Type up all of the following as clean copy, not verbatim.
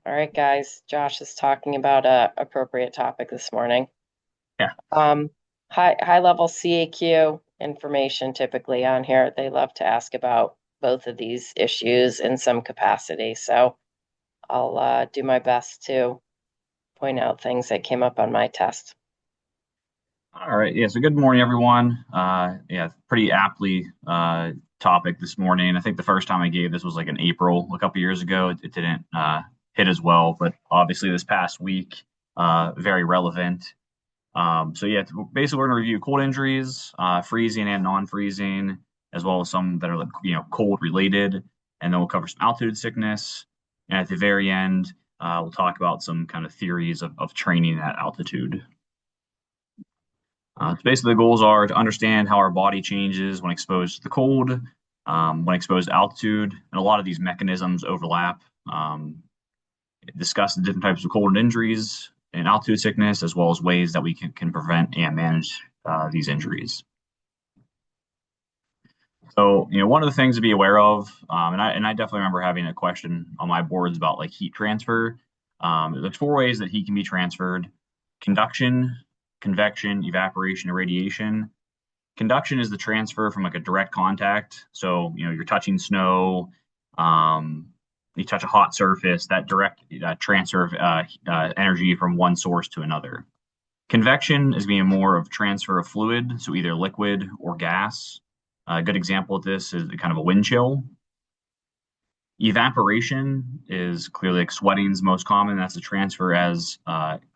All right, guys. Josh is talking about a appropriate topic this morning. Yeah. Um, high level CAQ information typically on here. They love to ask about both of these issues in some capacity. So I'll do my best to point out things that came up on my test. All right. Yeah. So good morning, everyone. Yeah, pretty aptly topic this morning. I think the first time I gave this was like in April a couple years ago. It didn't hit as well, but obviously this past week, very relevant. So yeah, basically we're going to review cold injuries, freezing and non-freezing, as well as some that are like, cold related, and then we'll cover some altitude sickness. And at the very end, we'll talk about some kind of theories of training at altitude. So basically, the goals are to understand how our body changes when exposed to the cold, when exposed to altitude, and a lot of these mechanisms overlap. Discuss the different types of cold injuries and altitude sickness, as well as ways that we can prevent and manage these injuries. So, one of the things to be aware of, and I definitely remember having a question on my boards about like heat transfer. There's four ways that heat can be transferred: conduction, convection, evaporation, and radiation. Conduction is the transfer from like a direct contact. So, you're touching snow, um, you touch a hot surface, that direct transfer of energy from one source to another. Convection is being more of transfer of fluid, so either liquid or gas. A good example of this is kind of a wind chill. Evaporation is clearly like sweating's most common. That's the transfer as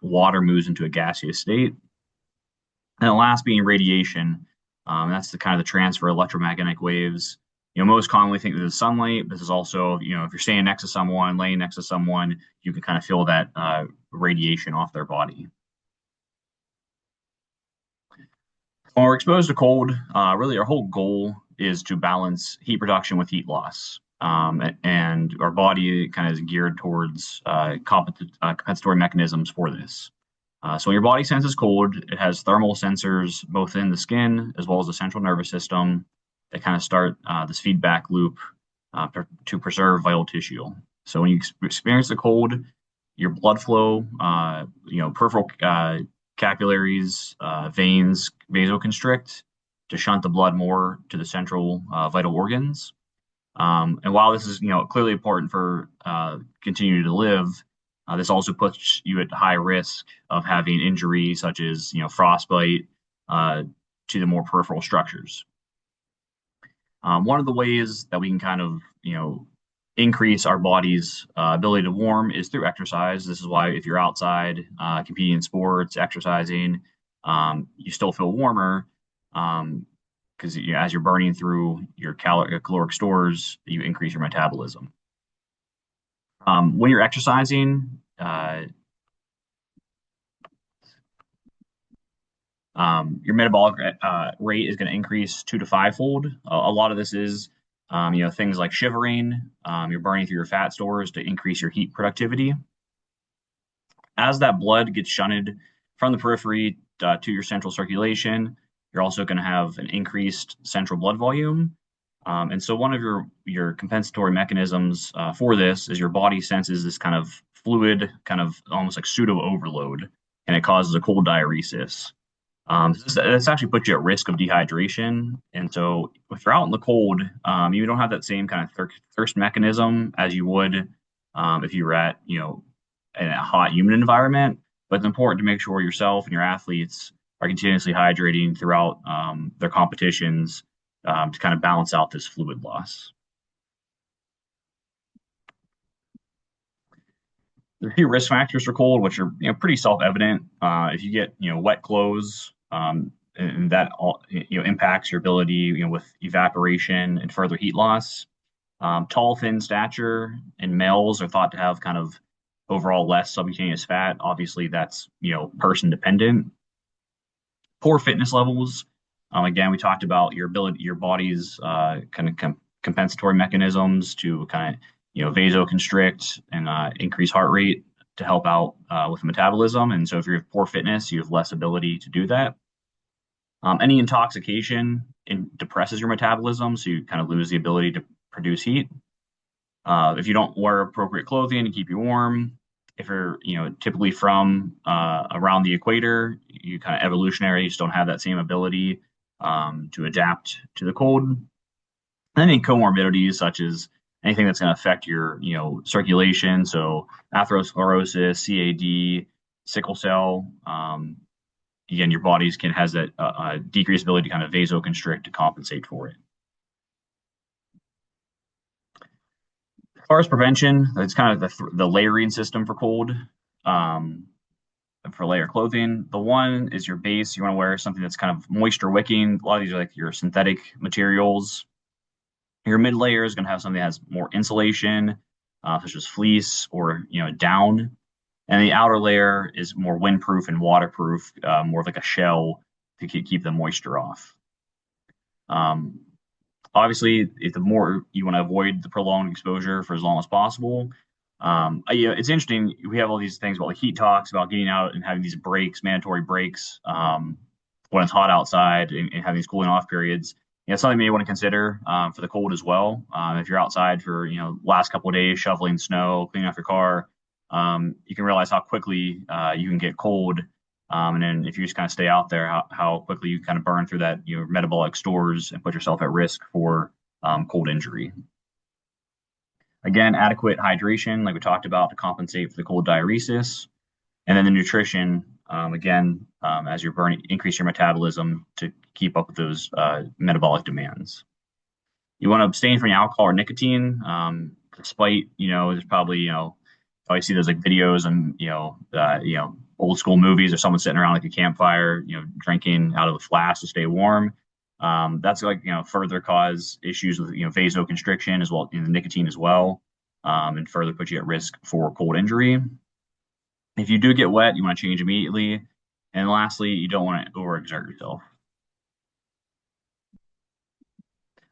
water moves into a gaseous state. And the last being radiation. That's the kind of the transfer of electromagnetic waves. Most commonly think of this as sunlight. This is also, if you're standing next to someone, laying next to someone, you can kind of feel that radiation off their body. When we're exposed to cold, really our whole goal is to balance heat production with heat loss. And our body kind of is geared towards compensatory mechanisms for this. So when your body senses cold, it has thermal sensors both in the skin as well as the central nervous system that kind of start this feedback loop to preserve vital tissue. So when you experience the cold, your blood flow, peripheral capillaries, veins vasoconstrict to shunt the blood more to the central vital organs. And while this is, clearly important for continuing to live, this also puts you at high risk of having injury such as, frostbite to the more peripheral structures. One of the ways that we can kind of, increase our body's ability to warm is through exercise. This is why if you're outside competing in sports, exercising, you still feel warmer because as you're burning through your caloric stores, you increase your metabolism. When you're exercising, your metabolic rate is going to increase 2 to 5 fold. A lot of this is, things like shivering. You're burning through your fat stores to increase your heat productivity. As that blood gets shunted from the periphery to your central circulation, you're also going to have an increased central blood volume. And so one of your compensatory mechanisms for this is your body senses this kind of fluid, kind of almost like pseudo overload, and it causes a cold diuresis. This actually puts you at risk of dehydration. And so if you're out in the cold, you don't have that same kind of thirst mechanism as you would if you were at, in a hot, humid environment. But it's important to make sure yourself and your athletes are continuously hydrating throughout their competitions to kind of balance out this fluid loss. There are a few risk factors for cold, which are pretty self-evident. If you get wet clothes, and that all impacts your ability with evaporation and further heat loss. Tall, thin stature in males are thought to have kind of overall less subcutaneous fat. Obviously, that's person dependent. Poor fitness levels. Again, we talked about your body's kind of compensatory mechanisms to kind of vasoconstrict and increase heart rate to help out with metabolism. And so if you have poor fitness, you have less ability to do that. Any intoxication depresses your metabolism, so you kind of lose the ability to produce heat. If you don't wear appropriate clothing to keep you warm, if you're, typically from around the equator, you kind of evolutionary, you just don't have that same ability to adapt to the cold. And any comorbidities such as anything that's going to affect your, circulation, so atherosclerosis, CAD, sickle cell. Again, your body's can has that decreased ability to kind of vasoconstrict to compensate for it. As far as prevention, it's kind of the layering system for cold. For layer clothing, the one is your base. You want to wear something that's kind of moisture wicking. A lot of these are like your synthetic materials. Your mid layer is going to have something that has more insulation, such as fleece or down. And the outer layer is more windproof and waterproof, more of like a shell to keep the moisture off. Obviously, if the more you want to avoid the prolonged exposure for as long as possible. It's interesting. We have all these things about like heat talks about getting out and having these breaks, mandatory breaks, when it's hot outside and having these cooling off periods. It's something you may want to consider for the cold as well. If you're outside for last couple of days shoveling snow, cleaning off your car, you can realize how quickly you can get cold. And then if you just kind of stay out there, how quickly you kind of burn through that metabolic stores and put yourself at risk for cold injury. Again, adequate hydration, like we talked about, to compensate for the cold diuresis. And then the nutrition, as you're burning, increase your metabolism to keep up with those metabolic demands. You want to abstain from alcohol or nicotine, despite, there's probably, I see those like videos and, old school movies or someone sitting around like a campfire, drinking out of a flask to stay warm. That's like, further cause issues with, vasoconstriction as well, nicotine as well, and further put you at risk for cold injury. If you do get wet, you want to change immediately. And lastly, you don't want to overexert yourself.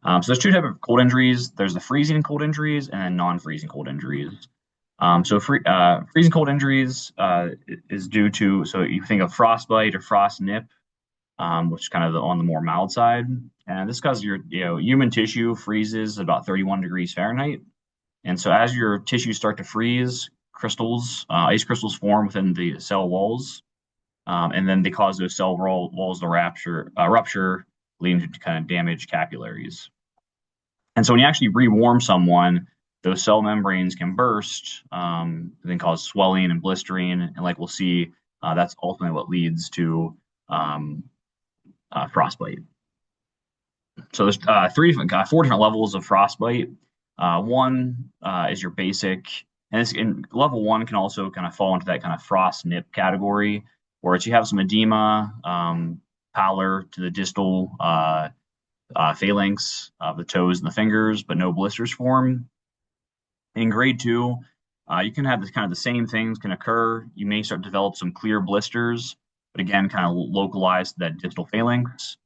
So there's two types of cold injuries. There's the freezing cold injuries and then non-freezing cold injuries. Freezing cold injuries is due to, so you think of frostbite or frost nip, which is kind of on the more mild side. And this causes your human tissue freezes at about 31 degrees Fahrenheit. And so as your tissues start to freeze, ice crystals form within the cell walls. And then they cause those cell walls to rupture, leading to kind of damaged capillaries. And so when you actually rewarm someone, those cell membranes can burst, then cause swelling and blistering. And like we'll see, that's ultimately what leads to frostbite. So there's four different levels of frostbite. One is your basic, and level one can also kind of fall into that kind of frost nip category, where it's you have some edema, pallor to the distal phalanx of the toes and the fingers, but no blisters form. In grade two, you can have this kind of the same things can occur. You may start to develop some clear blisters, but again, kind of localized to that distal phalanx.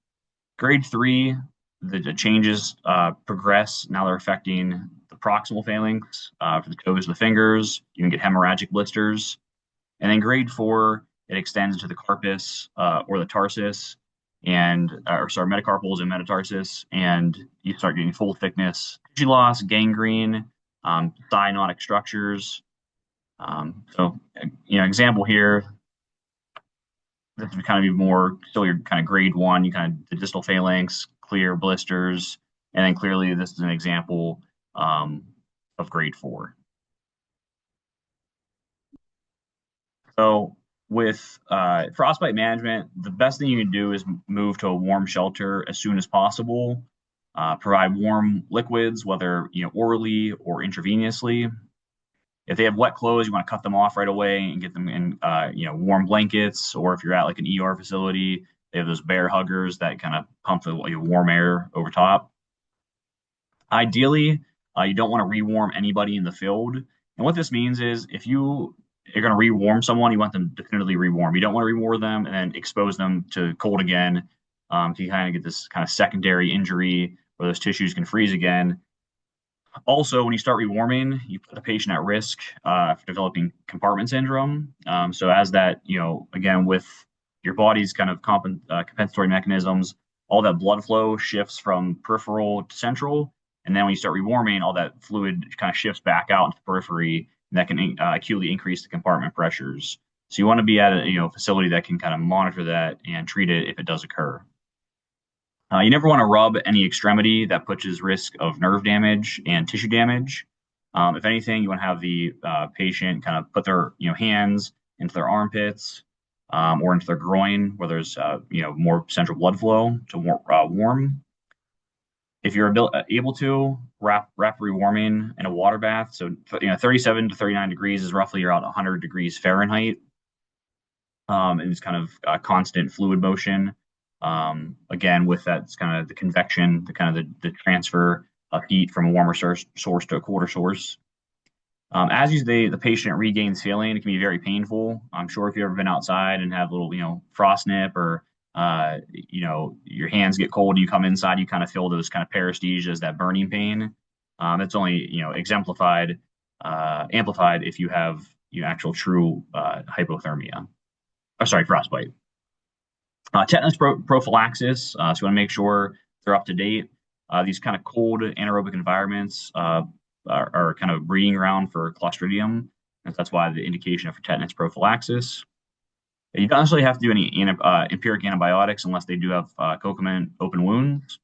Grade three, the changes progress. Now they're affecting the proximal phalanx for the toes and the fingers. You can get hemorrhagic blisters. And then grade four, it extends to the carpus or the tarsus, metacarpals and metatarsus, and you start getting full thickness tissue loss, gangrene, cyanotic structures. Example here, this would kind of be more still your kind of grade one, you kind of the distal phalanx, clear blisters, and then clearly this is an example of grade four. So with frostbite management, the best thing you can do is move to a warm shelter as soon as possible. Provide warm liquids, whether orally or intravenously. If they have wet clothes, you want to cut them off right away and get them in warm blankets. Or if you're at like an ER facility, they have those bear huggers that kind of pump the warm air over top. Ideally, you don't want to rewarm anybody in the field. And what this means is if you're going to rewarm someone, you want them definitively rewarm. You don't want to rewarm them and then expose them to cold again. So you kind of get this kind of secondary injury where those tissues can freeze again. Also, when you start rewarming, you put the patient at risk for developing compartment syndrome. So as that, again, with your body's kind of compensatory mechanisms, all that blood flow shifts from peripheral to central. And then when you start rewarming, all that fluid kind of shifts back out into the periphery. that can acutely increase the compartment pressures. So you want to be at a facility that can kind of monitor that and treat it if it does occur. You never want to rub any extremity that puts risk of nerve damage and tissue damage. If anything, you want to have the patient kind of put their hands into their armpits or into their groin where there's more central blood flow to warm. If you're able to wrap rewarming in a water bath, so 37 to 39 degrees is roughly around 100 degrees Fahrenheit, and it's kind of constant fluid motion. Again, with that, it's kind of the convection, the transfer of heat from a warmer source to a colder source. As the patient regains feeling, it can be very painful. I'm sure if you've ever been outside and have a little, frost nip or, your hands get cold, you come inside, you kind of feel those kind of paresthesias, that burning pain. It's only, amplified if you have, actual true hypothermia. Oh, sorry, frostbite. Tetanus prophylaxis. So you want to make sure they're up to date. These kind of cold anaerobic environments are kind of breeding ground for Clostridium, and that's why the indication for tetanus prophylaxis. You don't necessarily have to do any empiric antibiotics unless they do have concomitant open wounds.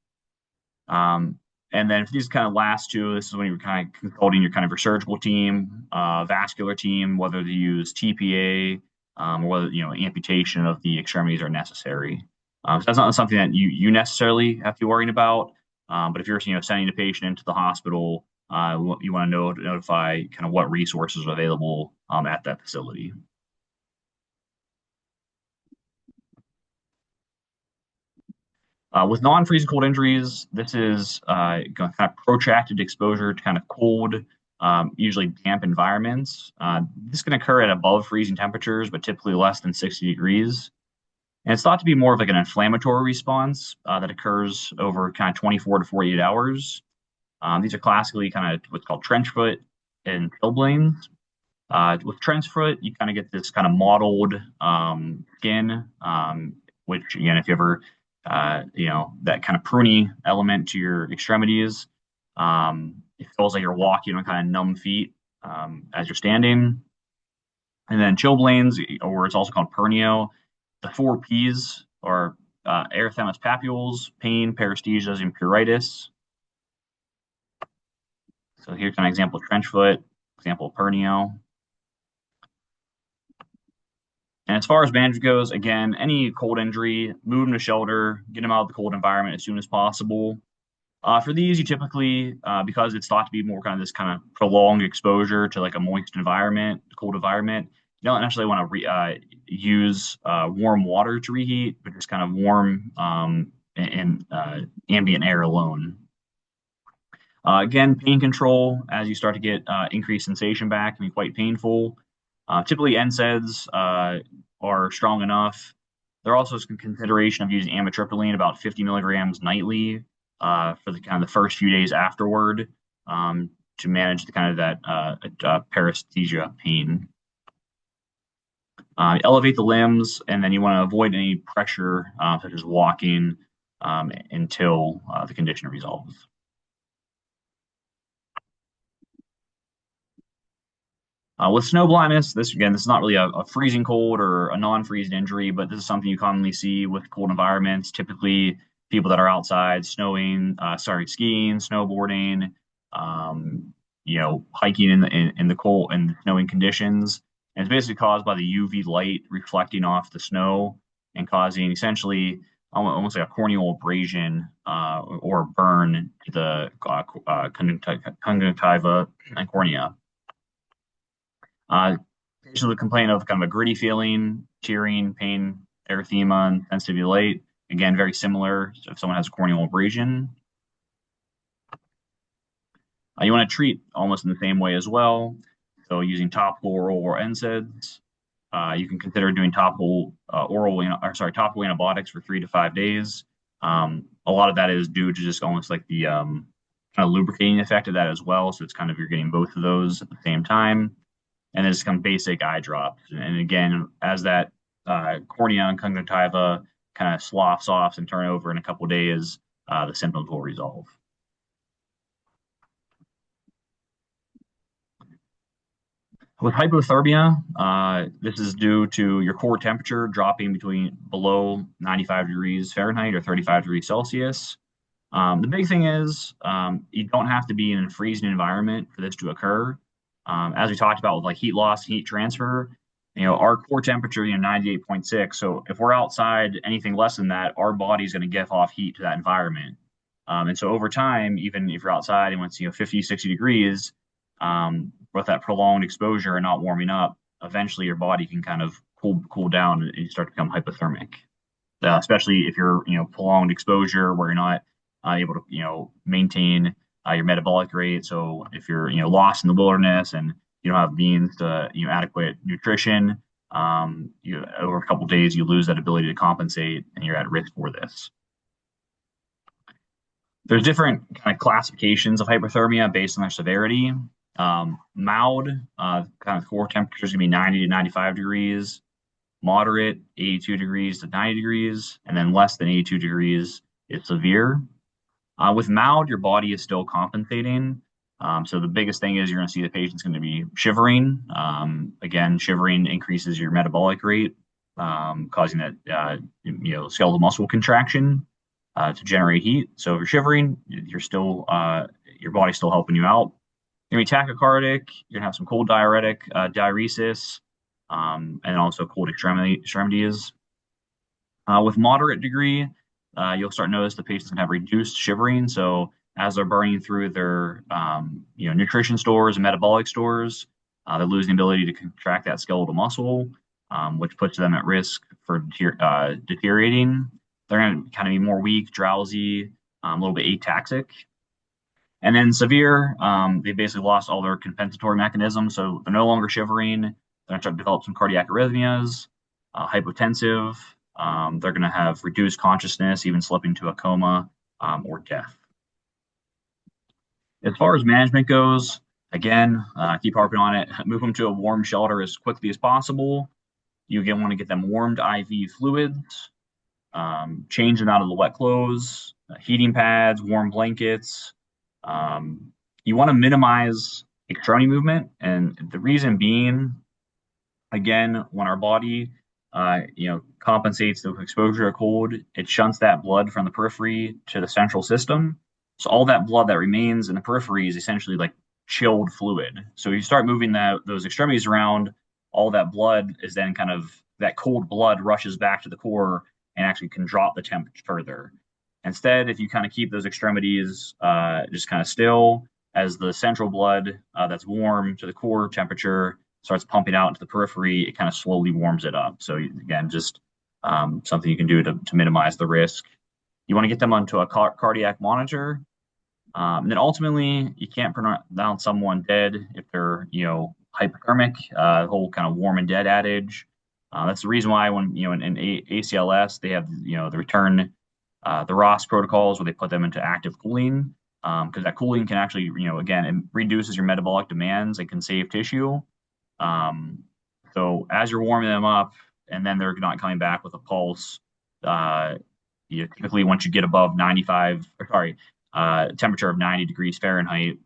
And then for these kind of last two, this is when you're kind of consulting your kind of your surgical team, vascular team, whether to use TPA or whether amputation of the extremities are necessary. So that's not something that you necessarily have to be worrying about. But if you're sending a patient into the hospital, you want to notify kind of what resources are available at that facility. With non-freezing cold injuries, this is kind of protracted exposure to kind of cold, usually damp environments. This can occur at above freezing temperatures, but typically less than 60 degrees. And it's thought to be more of like an inflammatory response that occurs over kind of 24 to 48 hours. These are classically kind of what's called trench foot and chilblains. With trench foot, you kind of get this kind of mottled skin, which again, if you ever that kind of pruny element to your extremities. It feels like you're walking on kind of numb feet as you're standing. And then chilblains, or it's also called pernio. The 4 Ps are erythematous papules, pain, paresthesias, and pruritus. So here's an example of trench foot, example of pernio. And as far as management goes, again, any cold injury, move them to shelter, get them out of the cold environment as soon as possible. For these, you typically, because it's thought to be more kind of this kind of prolonged exposure to like a moist environment, cold environment, you don't necessarily want to use warm water to reheat, but just kind of warm and ambient air alone. Again, pain control, as you start to get increased sensation back, can be quite painful. Typically, NSAIDs are strong enough. There are also some consideration of using amitriptyline, about 50 milligrams nightly, for the kind of the first few days afterward, to manage the kind of that paresthesia pain. Elevate the limbs, and then you want to avoid any pressure, such as walking, until the condition resolves. With snow blindness, this is not really a freezing cold or a non-freezing injury, but this is something you commonly see with cold environments. Typically, people that are outside skiing, snowboarding, hiking in the cold and snowing conditions. And it's basically caused by the UV light reflecting off the snow and causing essentially almost like a corneal abrasion or burn to the conjunctiva and cornea. Patients would complain of kind of a gritty feeling, tearing, pain, erythema, and sensitivity to light. Again, very similar if someone has a corneal abrasion. You want to treat almost in the same way as well. So using topical, oral, or NSAIDs. You can consider doing topical antibiotics for 3 to 5 days. A lot of that is due to just almost like the kind of lubricating effect of that as well. So it's kind of you're getting both of those at the same time. And then just some basic eye drops. And again, as that cornea and conjunctiva kind of sloughs off and turn over in a couple of days, the symptoms will resolve. With hypothermia, this is due to your core temperature dropping between below 95 degrees Fahrenheit or 35 degrees Celsius. The big thing is you don't have to be in a freezing environment for this to occur. As we talked about with like heat loss, heat transfer, our core temperature, 98.6. So if we're outside anything less than that, our body's going to give off heat to that environment. And so over time, even if you're outside and it's 50, 60 degrees, with that prolonged exposure and not warming up, eventually your body can kind of cool down and you start to become hypothermic. Especially if you're prolonged exposure where you're not able to maintain your metabolic rate. So if you're lost in the wilderness and you don't have means to adequate nutrition, over a couple of days you lose that ability to compensate and you're at risk for this. There's different kind of classifications of hypothermia based on their severity. Mild, kind of core temperature is going to be 90 to 95 degrees. Moderate, 82 degrees to 90 degrees. And then less than 82 degrees is severe. With mild, your body is still compensating. So the biggest thing is you're going to see the patient's going to be shivering. Again, shivering increases your metabolic rate, causing that skeletal muscle contraction to generate heat. So if you're shivering, you're still your body's still helping you out. You're going to be tachycardic. You're going to have some cold diuretic diuresis, and also cold extremities. With moderate degree, you'll start to notice the patients can have reduced shivering. So as they're burning through their nutrition stores and metabolic stores, they're losing the ability to contract that skeletal muscle, which puts them at risk for deteriorating. They're going to kind of be more weak, drowsy, a little bit ataxic. And then severe, they basically lost all their compensatory mechanisms. So they're no longer shivering. They're going to start to develop some cardiac arrhythmias, hypotensive. They're going to have reduced consciousness, even slipping to a coma or death. As far as management goes, again, keep harping on it. Move them to a warm shelter as quickly as possible. You again want to get them warmed IV fluids, change them out of the wet clothes, heating pads, warm blankets. You want to minimize extremity movement, and the reason being, again, when our body compensates the exposure to cold, it shunts that blood from the periphery to the central system. So all that blood that remains in the periphery is essentially like chilled fluid. So you start moving those extremities around, all that blood is then kind of that cold blood rushes back to the core and actually can drop the temperature further. Instead, if you kind of keep those extremities just kind of still, as the central blood that's warm to the core temperature starts pumping out into the periphery, it kind of slowly warms it up. So again, just something you can do to minimize the risk. You want to get them onto a cardiac monitor. And then ultimately, you can't pronounce someone dead if they're, hypothermic, the whole kind of warm and dead adage. That's the reason why when, in ACLS, they have, the return, the Ross protocols where they put them into active cooling, because that cooling can actually, again, it reduces your metabolic demands and can save tissue. So as you're warming them up and then they're not coming back with a pulse, typically once you get above temperature of 90 degrees Fahrenheit,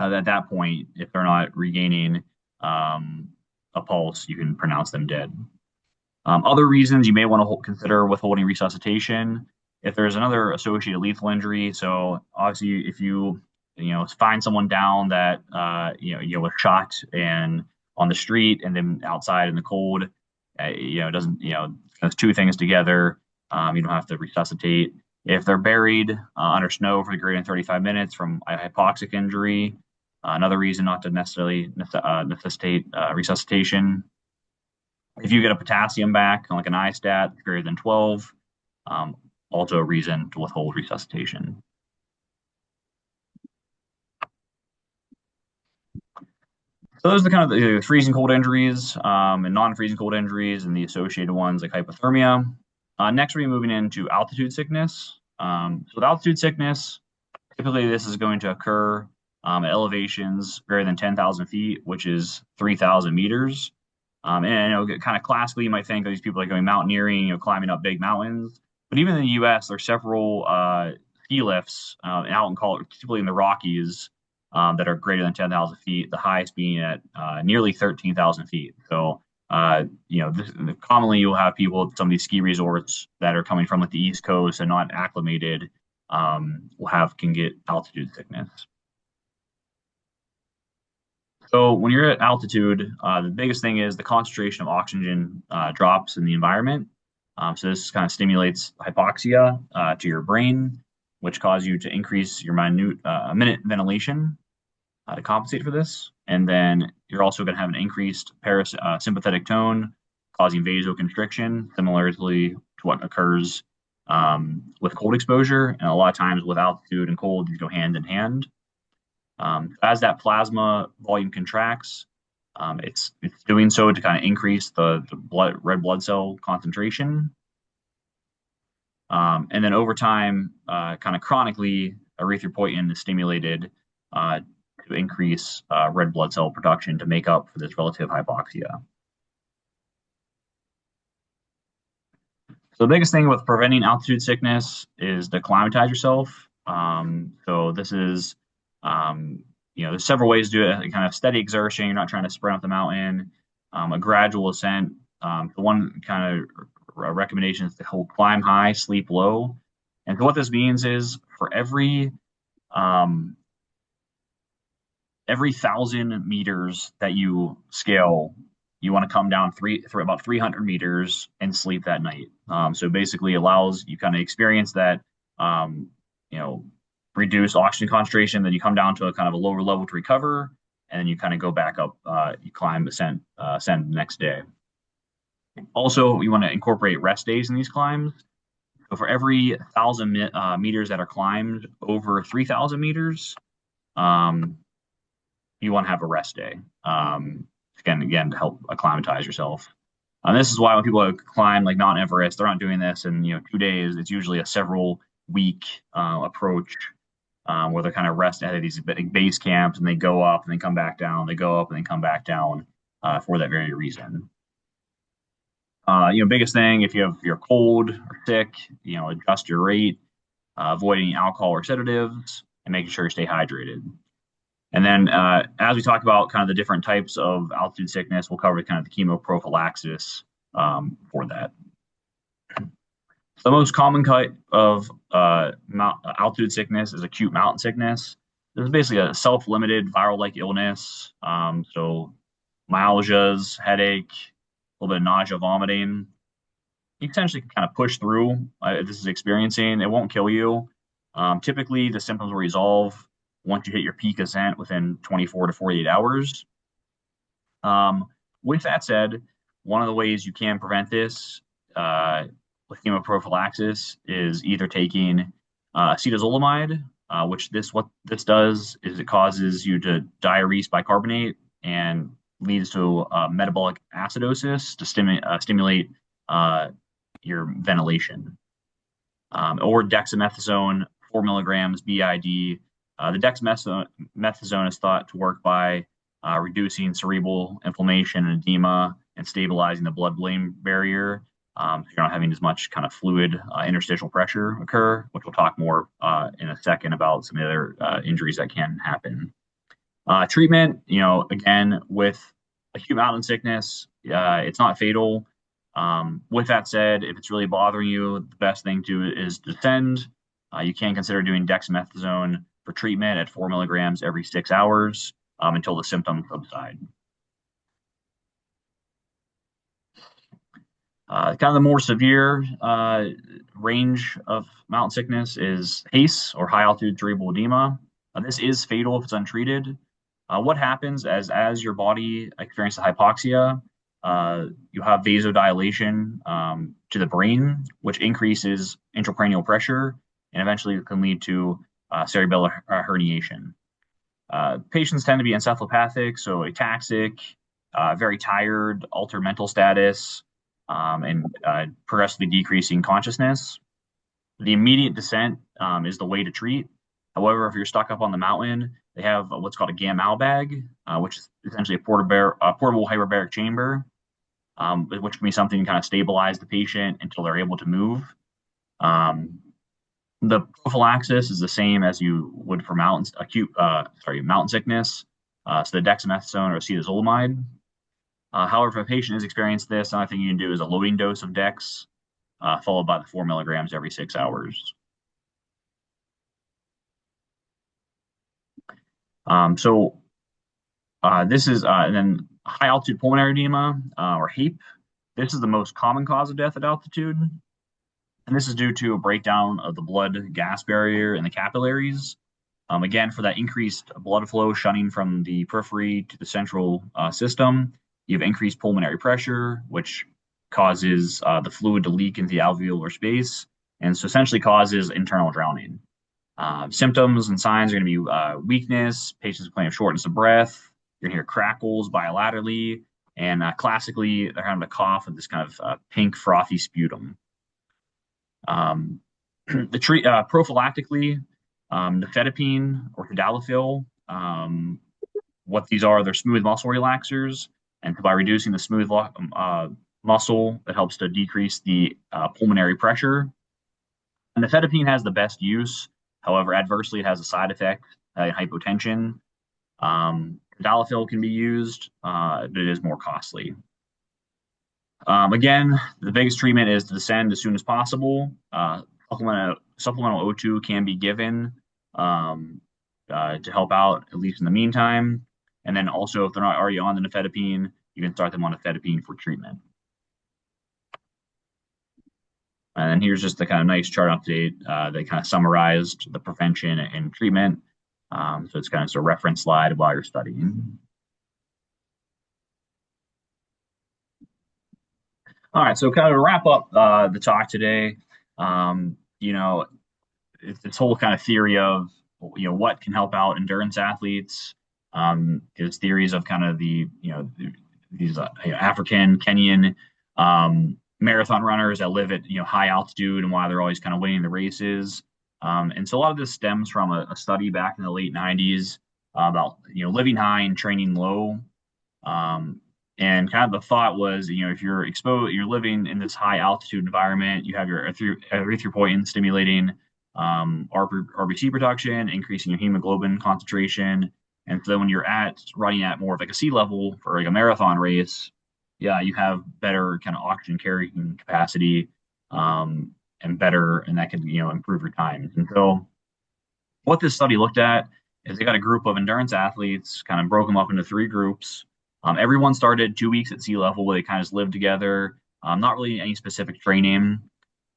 at that point, if they're not regaining a pulse, you can pronounce them dead. Other reasons you may want to consider withholding resuscitation if there's another associated lethal injury. So obviously, if you find someone down that was shot and on the street and then outside in the cold, it doesn't those two things together. You don't have to resuscitate. If they're buried under snow for greater than 35 minutes from a hypoxic injury, another reason not to necessarily necessitate resuscitation. If you get a potassium back, like an I-stat greater than 12, also a reason to withhold resuscitation. So those are the kind of the freezing cold injuries and non-freezing cold injuries and the associated ones like hypothermia. Next, we're moving into altitude sickness. So with altitude sickness, typically this is going to occur at elevations greater than 10,000 feet, which is 3,000 meters. And kind of classically, you might think of these people like going mountaineering, climbing up big mountains. But even in the U.S., there are several ski lifts out in Colorado, particularly in the Rockies, that are greater than 10,000 feet, the highest being at nearly 13,000 feet. So, commonly you'll have people at some of these ski resorts that are coming from like the East Coast and not acclimated, can get altitude sickness. So when you're at altitude, the biggest thing is the concentration of oxygen drops in the environment. So this kind of stimulates hypoxia to your brain, which causes you to increase your minute ventilation to compensate for this. And then you're also going to have an increased parasympathetic tone, causing vasoconstriction, similarly to what occurs with cold exposure. And a lot of times with altitude and cold, these go hand in hand. As that plasma volume contracts, it's doing so to kind of increase the red blood cell concentration. And then over time, kind of chronically, erythropoietin is stimulated to increase red blood cell production to make up for this relative hypoxia. So the biggest thing with preventing altitude sickness is to acclimatize yourself. So this is, there's several ways to do it. Kind of steady exertion. You're not trying to sprint up the mountain. A gradual ascent. The one kind of recommendation is to climb high, sleep low. And so what this means is for every 1,000 meters that you scale, you want to come down about 300 meters and sleep that night. So basically allows you kind of experience that, reduced oxygen concentration. Then you come down to a kind of a lower level to recover, and then you kind of go back up. You climb, ascend the next day. Also, you want to incorporate rest days in these climbs. So for every 1,000 meters that are climbed over 3,000 meters, you want to have a rest day. Again, to help acclimatize yourself. This is why when people climb like Mount Everest, they're not doing this in 2 days. It's usually a several week approach where they're kind of rest at these big base camps and they go up and they come back down. They go up and then come back down for that very reason. Biggest thing if you're cold or sick, adjust your rate, avoiding alcohol or sedatives, and making sure you stay hydrated. And then as we talk about kind of the different types of altitude sickness, we'll cover kind of the chemoprophylaxis for that. The most common type of altitude sickness is acute mountain sickness. This is basically a self-limited viral-like illness. So myalgias, headache, a little bit of nausea, vomiting. You essentially can kind of push through if this is experiencing. It won't kill you. Typically, the symptoms will resolve once you hit your peak ascent within 24 to 48 hours. With that said, one of the ways you can prevent this with chemoprophylaxis is either taking acetazolamide, what this does is it causes you to diurese bicarbonate and leads to metabolic acidosis to stimulate your ventilation. Or dexamethasone, 4 milligrams BID. The dexamethasone is thought to work by reducing cerebral inflammation and edema and stabilizing the blood-brain barrier. So you're not having as much kind of fluid interstitial pressure occur, which we'll talk more in a second about some of the other injuries that can happen. Treatment, again, with acute mountain sickness, it's not fatal. With that said, if it's really bothering you, the best thing to do is descend. You can consider doing dexamethasone for treatment at 4 milligrams every 6 hours until the symptoms subside. Kind of the more severe range of mountain sickness is HACE, or high altitude cerebral edema. This is fatal if it's untreated. What happens as your body experiences hypoxia, you have vasodilation to the brain, which increases intracranial pressure and eventually can lead to cerebellar herniation. Patients tend to be encephalopathic, so ataxic, very tired, altered mental status, and progressively decreasing consciousness. The immediate descent is the way to treat. However, if you're stuck up on the mountain, they have what's called a GAMAL bag, which is essentially a portable hyperbaric chamber, which can be something to kind of stabilize the patient until they're able to move. The prophylaxis is the same as you would for mountain sickness. So the dexamethasone or acetazolamide. However, if a patient has experienced this, the only thing you can do is a loading dose of Dex, followed by the 4 milligrams every 6 hours. So this is and then high altitude pulmonary edema or HAPE. This is the most common cause of death at altitude, and this is due to a breakdown of the blood-gas barrier in the capillaries. Again, for that increased blood flow shunting from the periphery to the central system, you have increased pulmonary pressure, which causes the fluid to leak into the alveolar space, and so essentially causes internal drowning. Symptoms and signs are going to be weakness, patients complaining of shortness of breath, you're going to hear crackles bilaterally, and classically, they're having a cough with this kind of pink, frothy sputum. Prophylactically, nifedipine or tadalafil. What these are, they're smooth muscle relaxers, and by reducing the smooth muscle, it helps to decrease the pulmonary pressure. And nifedipine has the best use. However, adversely, it has a side effect, hypotension. Tadalafil can be used, but it is more costly. Again, the biggest treatment is to descend as soon as possible. Supplemental O2 can be given to help out, at least in the meantime. And then also, if they're not already on the nifedipine, you can start them on nifedipine for treatment. And then here's just the kind of nice chart update that kind of summarized the prevention and treatment. So it's kind of a reference slide while you're studying. All right, so kind of to wrap up the talk today, it's this whole kind of theory of what can help out endurance athletes. There's theories of kind of these African, Kenyan marathon runners that live at high altitude and why they're always kind of winning the races. And so a lot of this stems from a study back in the late 90s about living high and training low. And kind of the thought was, if you're exposed, you're living in this high altitude environment, you have your erythropoietin stimulating RBC production, increasing your hemoglobin concentration. And so when you're running at more of like a sea level for like a marathon race, yeah, you have better kind of oxygen carrying capacity, and that can improve your times. And so what this study looked at is they got a group of endurance athletes, kind of broke them up into 3 groups. Everyone started 2 weeks at sea level where they kind of just lived together, not really any specific training.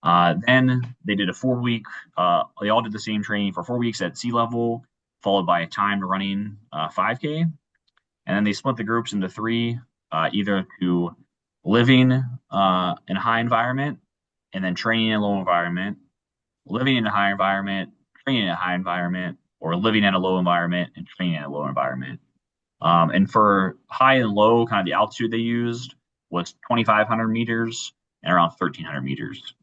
Then they did a 4-week, they all did the same training for 4 weeks at sea level, followed by a timed running 5K. And then they split the groups into 3, either to living in a high environment and then training in a low environment, living in a high environment, training in a high environment, or living in a low environment and training in a low environment. And for high and low, kind of the altitude they used was 2,500 meters and around 1,300 meters.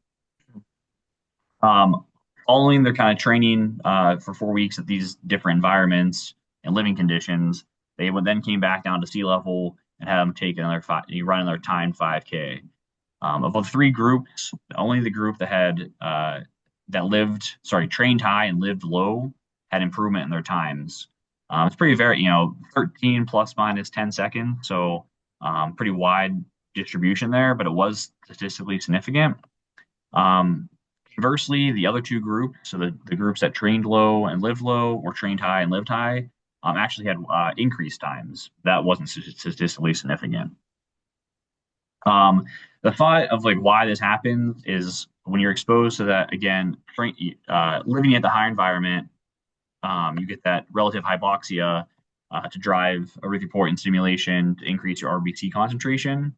Following their kind of training for 4 weeks at these different environments and living conditions, they would then came back down to sea level and had them take run another timed 5K. Of the 3 groups, only the group that had trained high and lived low had improvement in their times. It's pretty 13 plus minus 10 seconds, so pretty wide distribution there, but it was statistically significant. Conversely, the other 2 groups, so the groups that trained low and lived low, or trained high and lived high, actually had increased times. That wasn't statistically significant. The thought of why this happens is when you're exposed to that, again, living at the high environment, you get that relative hypoxia to drive erythropoietin stimulation to increase your RBC concentration.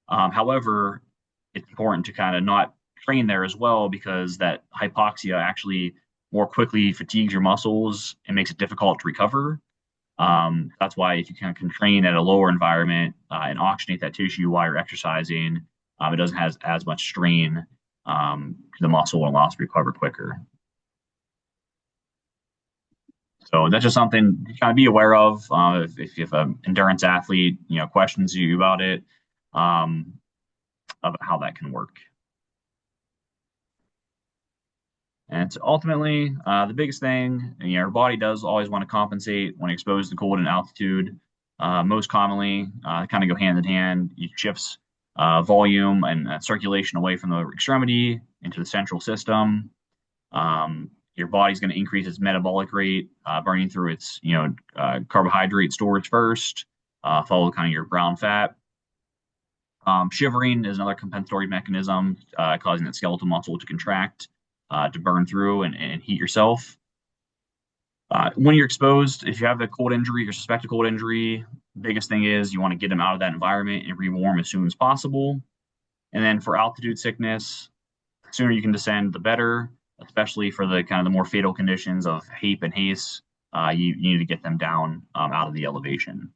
However, it's important to kind of not train there as well because that hypoxia actually more quickly fatigues your muscles and makes it difficult to recover. That's why if you can train at a lower environment and oxygenate that tissue while you're exercising, it doesn't have as much strain to the muscle and allows to recover quicker. So that's just something to kind of be aware of if you have an endurance athlete, questions you about it, about how that can work. And it's ultimately the biggest thing. Our body does always want to compensate when exposed to cold and altitude. Most commonly, kind of go hand in hand. It shifts volume and circulation away from the extremity into the central system. Your body's going to increase its metabolic rate, burning through its carbohydrate storage first, followed kind of your brown fat. Shivering is another compensatory mechanism, causing that skeletal muscle to contract, to burn through and heat yourself. When you're exposed, if you have a cold injury or suspect a cold injury, biggest thing is you want to get them out of that environment and rewarm as soon as possible. And then for altitude sickness, the sooner you can descend, the better, especially for the kind of the more fatal conditions of HAPE and HACE. You need to get them down out of the elevation.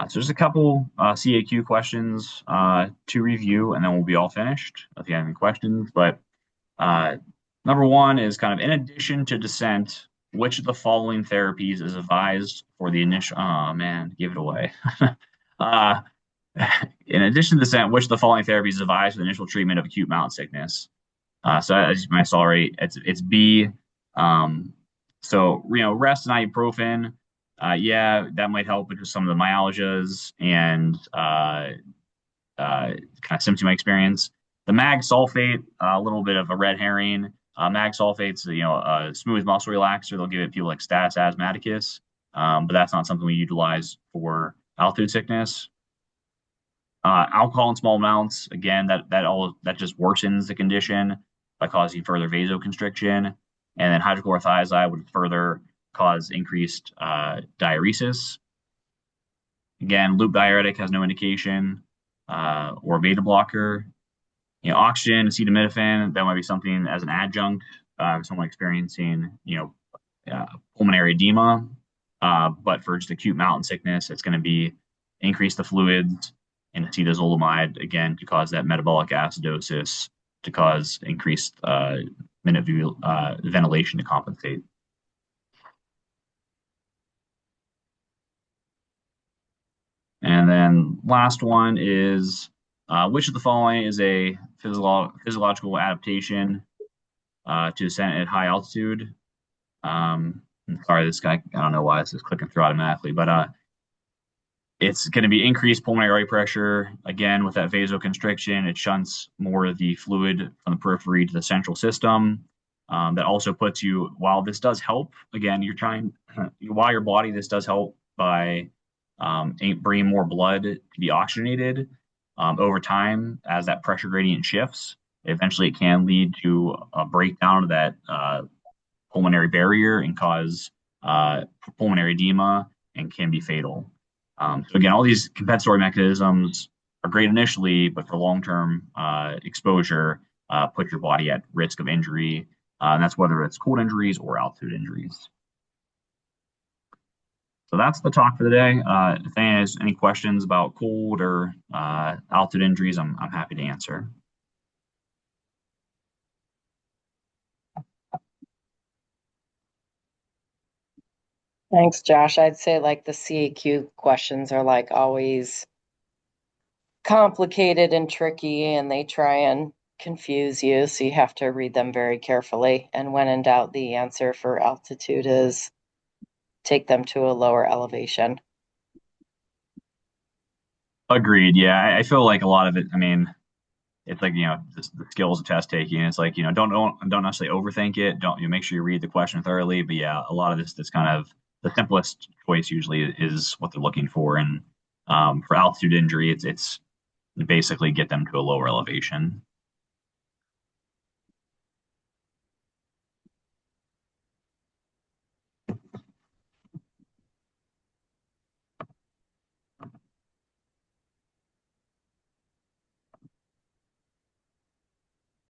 So there's a couple CAQ questions to review, and then we'll be all finished if you have any questions. But number one is kind of, in addition to descent, which of the following therapies is advised for the initial? Oh man, give it away. In addition to descent, which of the following therapies is advised for the initial treatment of acute mountain sickness? So as you might saw, right, it's B. So rest and ibuprofen. Yeah, that might help with some of the myalgias and kind of symptom experience. The mag sulfate, a little bit of a red herring. Mag sulfate's a smooth muscle relaxer. They'll give it people like status asthmaticus, but that's not something we utilize for altitude sickness. Alcohol in small amounts, again, that just worsens the condition by causing further vasoconstriction, and then hydrochlorothiazide would further cause increased diuresis. Again, loop diuretic has no indication, or beta blocker. Oxygen, acetaminophen, that might be something as an adjunct for someone experiencing, pulmonary edema. But for just acute mountain sickness, it's going to be increase the fluids, and acetazolamide, again, to cause that metabolic acidosis, to cause increased ventilation to compensate. And then last one is, which of the following is a physiological adaptation to descent at high altitude? Sorry, this guy, I don't know why this is clicking through automatically, but it's going to be increased pulmonary pressure. Again, with that vasoconstriction, it shunts more of the fluid from the periphery to the central system. That also puts you, while this does help, again, while your body, this does help by bringing more blood to be oxygenated. Over time, as that pressure gradient shifts, eventually it can lead to a breakdown of that pulmonary barrier and cause pulmonary edema and can be fatal. So again, all these compensatory mechanisms are great initially, but for long-term exposure, put your body at risk of injury. And that's whether it's cold injuries or altitude injuries. So that's the talk for the day. If anyone has any questions about cold or altitude injuries, I'm happy to answer. Thanks, Josh. I'd say like the CAQ questions are like always complicated and tricky, and they try and confuse you, so you have to read them very carefully. And when in doubt, the answer for altitude is take them to a lower elevation. Agreed. Yeah, I feel like a lot of it, I mean, it's like, the skills of test taking. It's like, don't necessarily overthink it. Don't make sure you read the question thoroughly. But yeah, a lot of this kind of the simplest choice usually is what they're looking for. And for altitude injury, it's basically get them to a lower elevation.